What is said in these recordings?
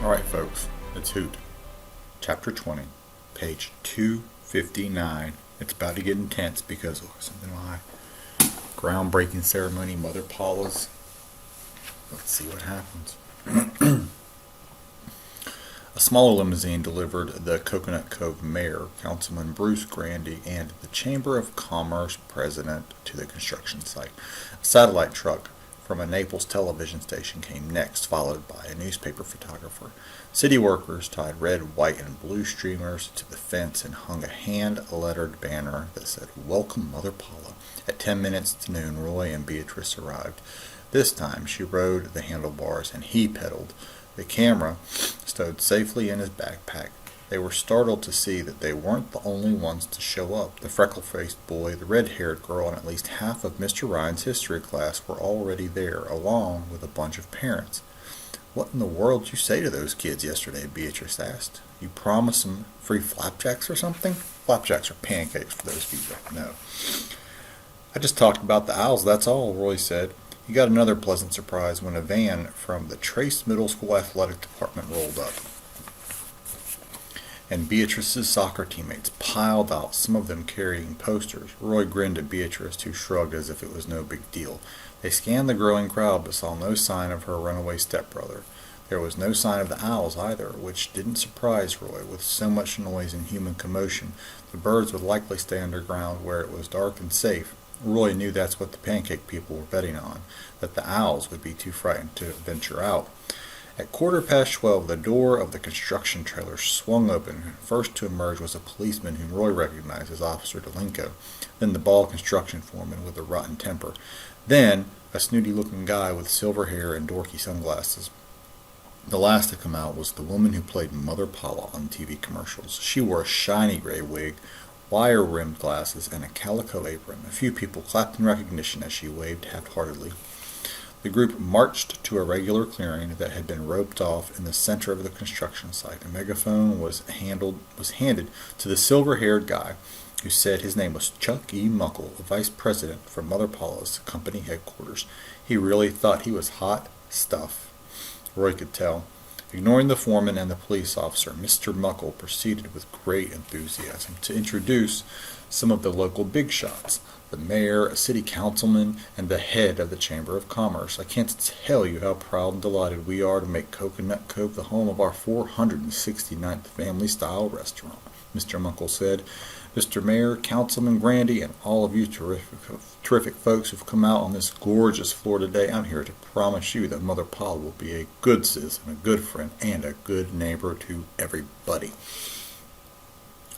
Alright folks, it's Hoot. Chapter 20, page 259. It's about to get intense because of something in my groundbreaking ceremony, Mother Paula's. Let's see what happens. A smaller limousine delivered the Coconut Cove mayor, Councilman Bruce Grandy, and the Chamber of Commerce president to the construction site. A satellite truck from a Naples television station came next, followed by a newspaper photographer. City workers tied red, white, and blue streamers to the fence and hung a hand-lettered banner that said, "Welcome, Mother Paula." At 10 minutes to noon, Roy and Beatrice arrived. This time she rode the handlebars and he pedaled. The camera stowed safely in his backpack. They were startled to see that they weren't the only ones to show up. The freckle-faced boy, the red-haired girl, and at least half of Mr. Ryan's history class were already there, along with a bunch of parents. "What in the world did you say to those kids yesterday?" Beatrice asked. "You promised them free flapjacks or something?" Flapjacks are pancakes, for those people who don't know. "I just talked about the owls, that's all," Roy said. He got another pleasant surprise when a van from the Trace Middle School athletic department rolled up, and Beatrice's soccer teammates piled out, some of them carrying posters. Roy grinned at Beatrice, who shrugged as if it was no big deal. They scanned the growing crowd but saw no sign of her runaway stepbrother. There was no sign of the owls either, which didn't surprise Roy. With so much noise and human commotion, the birds would likely stay underground where it was dark and safe. Roy knew that's what the pancake people were betting on, that the owls would be too frightened to venture out. At 12:15, the door of the construction trailer swung open. First to emerge was a policeman whom Roy recognized as Officer Delinko, then the bald construction foreman with a rotten temper, then a snooty-looking guy with silver hair and dorky sunglasses. The last to come out was the woman who played Mother Paula on TV commercials. She wore a shiny gray wig, wire-rimmed glasses, and a calico apron. A few people clapped in recognition as she waved half-heartedly. The group marched to a regular clearing that had been roped off in the center of the construction site. A megaphone was handed to the silver-haired guy, who said his name was Chuck E. Muckle, a vice president for Mother Paula's company headquarters. He really thought he was hot stuff. Roy could tell. Ignoring the foreman and the police officer, Mr. Muckle proceeded with great enthusiasm to introduce some of the local big shots: the mayor, a city councilman, and the head of the Chamber of Commerce. "I can't tell you how proud and delighted we are to make Coconut Cove the home of our 469th family-style restaurant," Mr. Muckle said. "Mr. Mayor, Councilman Grandy, and all of you terrific folks who've come out on this gorgeous floor today, I'm here to promise you that Mother Paula will be a good citizen, a good friend, and a good neighbor to everybody."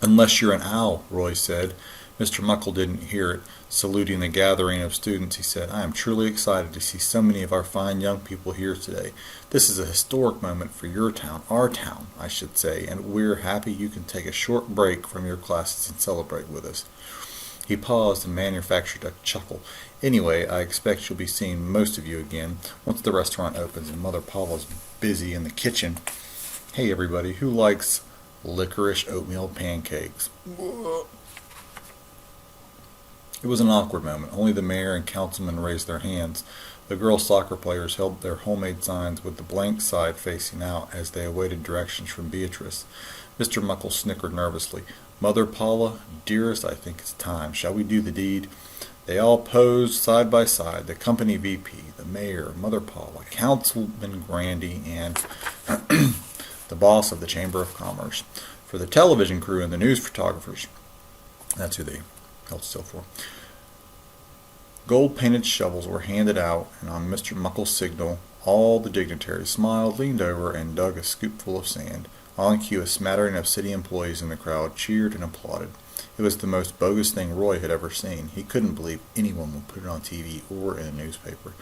"Unless you're an owl," Roy said. Mr. Muckle didn't hear it. Saluting the gathering of students, he said, "I am truly excited to see so many of our fine young people here today. This is a historic moment for your town, our town, I should say, and we're happy you can take a short break from your classes and celebrate with us." He paused and manufactured a chuckle. "Anyway, I expect you'll be seeing most of you again once the restaurant opens and Mother Paula's busy in the kitchen. Hey everybody, who likes licorice oatmeal pancakes?" It was an awkward moment. Only the mayor and councilman raised their hands. The girl soccer players held their homemade signs with the blank side facing out as they awaited directions from Beatrice. Mr. Muckle snickered nervously. "Mother Paula, dearest, I think it's time. Shall we do the deed?" They all posed side by side, the company VP, the mayor, Mother Paula, Councilman Grandy, and the boss of the Chamber of Commerce. For the television crew and the news photographers, that's who they held still for, gold-painted shovels were handed out, and on Mr. Muckle's signal, all the dignitaries smiled, leaned over, and dug a scoopful of sand. On cue, a smattering of city employees in the crowd cheered and applauded. It was the most bogus thing Roy had ever seen. He couldn't believe anyone would put it on TV or in a newspaper.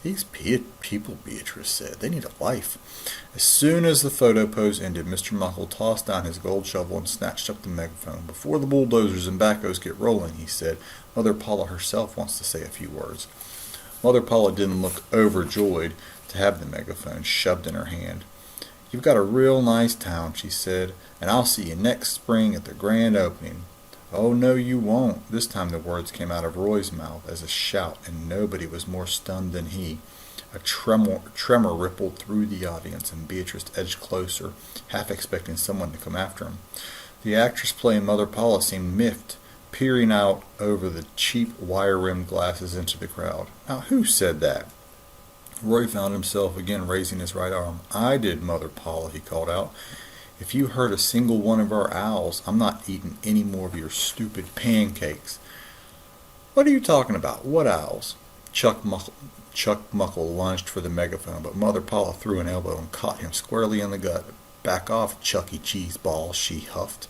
"These people," Beatrice said, "they need a life." As soon as the photo pose ended, Mr. Muckle tossed down his gold shovel and snatched up the megaphone. "Before the bulldozers and backhoes get rolling," he said, "Mother Paula herself wants to say a few words." Mother Paula didn't look overjoyed to have the megaphone shoved in her hand. "You've got a real nice town," she said, "and I'll see you next spring at the grand opening." "Oh, no, you won't." This time the words came out of Roy's mouth as a shout, and nobody was more stunned than he. A tremor rippled through the audience, and Beatrice edged closer, half expecting someone to come after him. The actress playing Mother Paula seemed miffed, peering out over the cheap wire-rimmed glasses into the crowd. Now, who said that? Roy found himself again raising his right arm. I did, Mother Paula, he called out. If you hurt a single one of our owls, I'm not eating any more of your stupid pancakes. What are you talking about? What owls? Chuck Muckle lunged for the megaphone, but Mother Paula threw an elbow and caught him squarely in the gut. Back off, Chucky Cheese Ball, she huffed.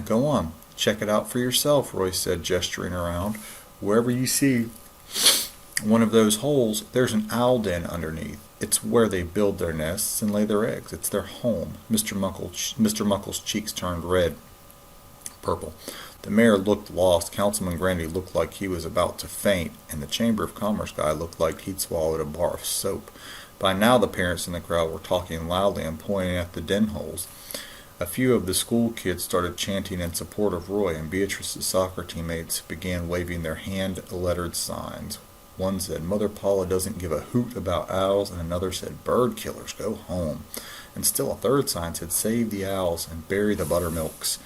Go on, check it out for yourself, Roy said, gesturing around. Wherever you see one of those holes, there's an owl den underneath. It's where they build their nests and lay their eggs. It's their home. Mr. Muckle's cheeks turned purple. The mayor looked lost. Councilman Grandy looked like he was about to faint, and the Chamber of Commerce guy looked like he'd swallowed a bar of soap. By now the parents in the crowd were talking loudly and pointing at the den holes. A few of the school kids started chanting in support of Roy, and Beatrice's soccer teammates began waving their hand-lettered signs. One said, Mother Paula doesn't give a hoot about owls, and another said, bird killers, go home. And still a third sign said, save the owls and bury the buttermilks.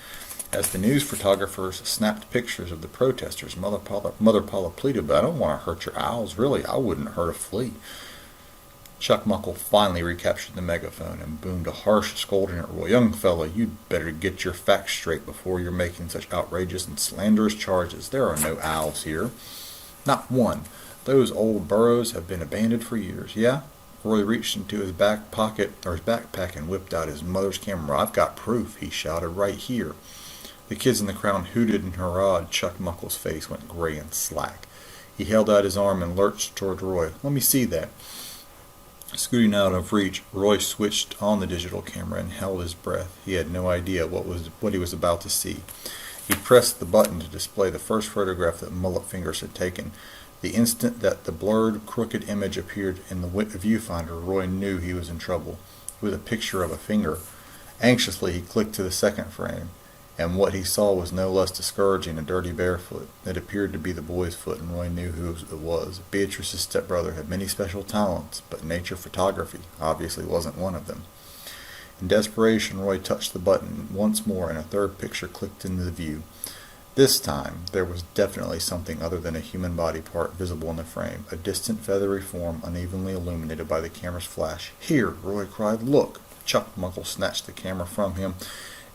As the news photographers snapped pictures of the protesters, Mother Paula pleaded, but I don't want to hurt your owls, really. I wouldn't hurt a flea. Chuck Muckle finally recaptured the megaphone and boomed a harsh scolding at Roy. Young fella, you'd better get your facts straight before you're making such outrageous and slanderous charges. There are no owls here. Not one. Those old burrows have been abandoned for years. Yeah? Roy reached into his backpack and whipped out his mother's camera. I've got proof, he shouted, right here. The kids in the crowd hooted and hurrahed. Chuck Muckle's face went gray and slack. He held out his arm and lurched toward Roy. Let me see that. Scooting out of reach, Roy switched on the digital camera and held his breath. He had no idea what he was about to see. He pressed the button to display the first photograph that Mullet Fingers had taken. The instant that the blurred, crooked image appeared in the viewfinder, Roy knew he was in trouble. It was a picture of a finger. Anxiously, he clicked to the second frame, and what he saw was no less discouraging, a dirty bare foot. It appeared to be the boy's foot, and Roy knew who it was. Beatrice's stepbrother had many special talents, but nature photography obviously wasn't one of them. In desperation, Roy touched the button once more, and a third picture clicked into the view. This time, there was definitely something other than a human body part visible in the frame, a distant feathery form unevenly illuminated by the camera's flash. Here, Roy cried, look! Chuck Muckle snatched the camera from him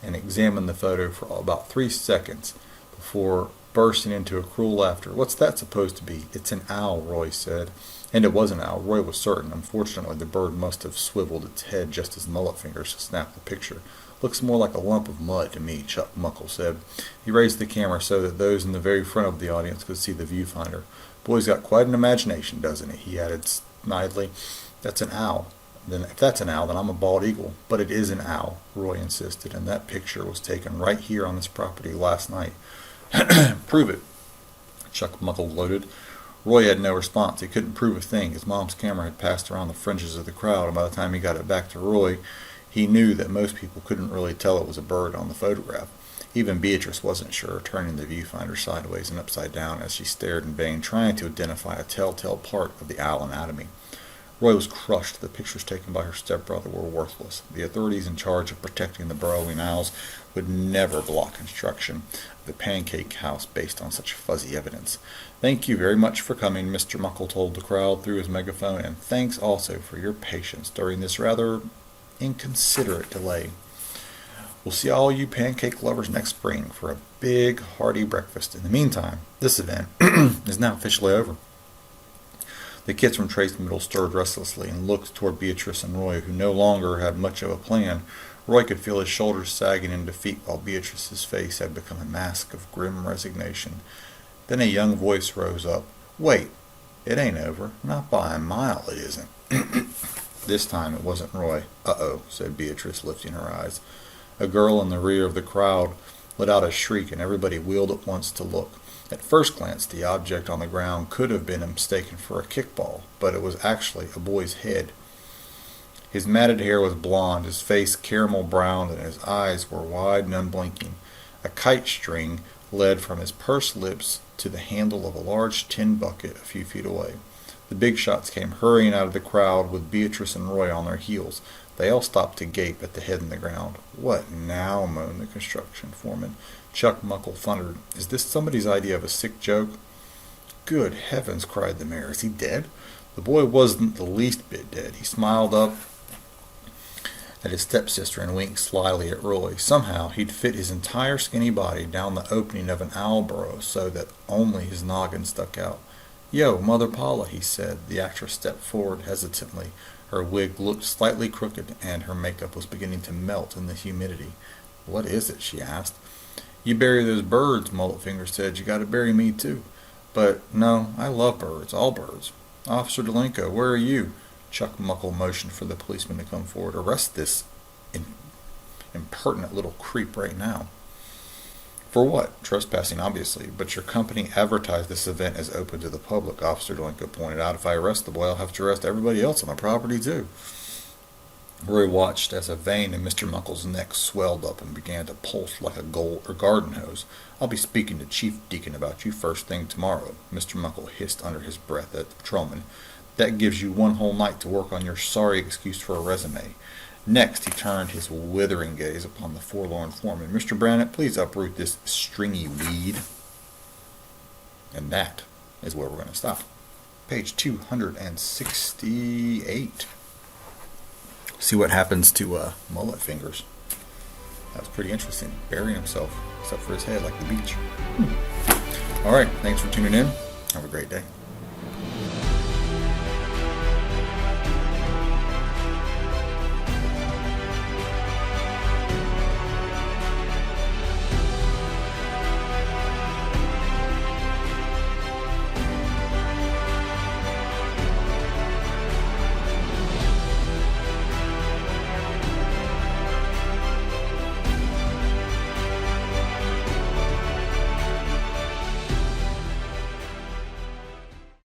and examined the photo for about 3 seconds before bursting into a cruel laughter. What's that supposed to be? It's an owl, Roy said. And it was an owl, Roy was certain. Unfortunately, the bird must have swiveled its head just as Mullet Fingers snapped the picture. Looks more like a lump of mud to me, Chuck Muckle said. He raised the camera so that those in the very front of the audience could see the viewfinder. Boy's got quite an imagination, doesn't he? He added snidely. That's an owl. Then if that's an owl, then I'm a bald eagle. But it is an owl, Roy insisted, and that picture was taken right here on this property last night. Prove it, Chuck Muckle gloated. Roy had no response. He couldn't prove a thing. His mom's camera had passed around the fringes of the crowd, and by the time he got it back to Roy, he knew that most people couldn't really tell it was a bird on the photograph. Even Beatrice wasn't sure, turning the viewfinder sideways and upside down as she stared in vain, trying to identify a telltale part of the owl anatomy. Roy was crushed. The pictures taken by her stepbrother were worthless. The authorities in charge of protecting the burrowing owls would never block construction of the pancake house based on such fuzzy evidence. Thank you very much for coming, Mr. Muckle told the crowd through his megaphone, and thanks also for your patience during this rather inconsiderate delay. We'll see all you pancake lovers next spring for a big, hearty breakfast. In the meantime, this event is now officially over. The kids from Trace Middle stirred restlessly and looked toward Beatrice and Roy, who no longer had much of a plan. Roy could feel his shoulders sagging in defeat, while Beatrice's face had become a mask of grim resignation. Then a young voice rose up. Wait, it ain't over. Not by a mile it isn't. This time it wasn't Roy. Uh-oh, said Beatrice, lifting her eyes. A girl in the rear of the crowd let out a shriek, and everybody wheeled at once to look. At first glance, the object on the ground could have been mistaken for a kickball, but it was actually a boy's head. His matted hair was blond, his face caramel brown, and his eyes were wide and unblinking. A kite string led from his pursed lips to the handle of a large tin bucket a few feet away. The big shots came hurrying out of the crowd with Beatrice and Roy on their heels. They all stopped to gape at the head in the ground. "What now?" moaned the construction foreman. Chuck Muckle thundered, "Is this somebody's idea of a sick joke?" "Good heavens!" cried the mayor. "Is he dead?" The boy wasn't the least bit dead. He smiled up at his stepsister and winked slyly at Roy. Somehow he'd fit his entire skinny body down the opening of an owl burrow so that only his noggin stuck out. "Yo, Mother Paula," he said. The actress stepped forward hesitantly. Her wig looked slightly crooked, and her makeup was beginning to melt in the humidity. "What is it?" she asked. "You bury those birds," Mulletfinger said. "You gotta bury me, too." "But, no, I love birds, all birds." "Officer Delenko, where are you?" Chuck Muckle motioned for the policeman to come forward. "Arrest this impertinent little creep right now." "For what?" "Trespassing, obviously. But your company advertised this event as open to the public," Officer Delenko pointed out. "If I arrest the boy, I'll have to arrest everybody else on the property, too." Roy watched as a vein in Mr. Muckle's neck swelled up and began to pulse like a garden hose. "I'll be speaking to Chief Deacon about you first thing tomorrow," Mr. Muckle hissed under his breath at the patrolman. "That gives you one whole night to work on your sorry excuse for a resume." Next, he turned his withering gaze upon the forlorn foreman. "Mr. Brannett, please uproot this stringy weed." And that is where we're going to stop. Page 268. See what happens to Mullet Fingers. That was pretty interesting. Burying himself, except for his head, like the beach. All right, thanks for tuning in. Have a great day.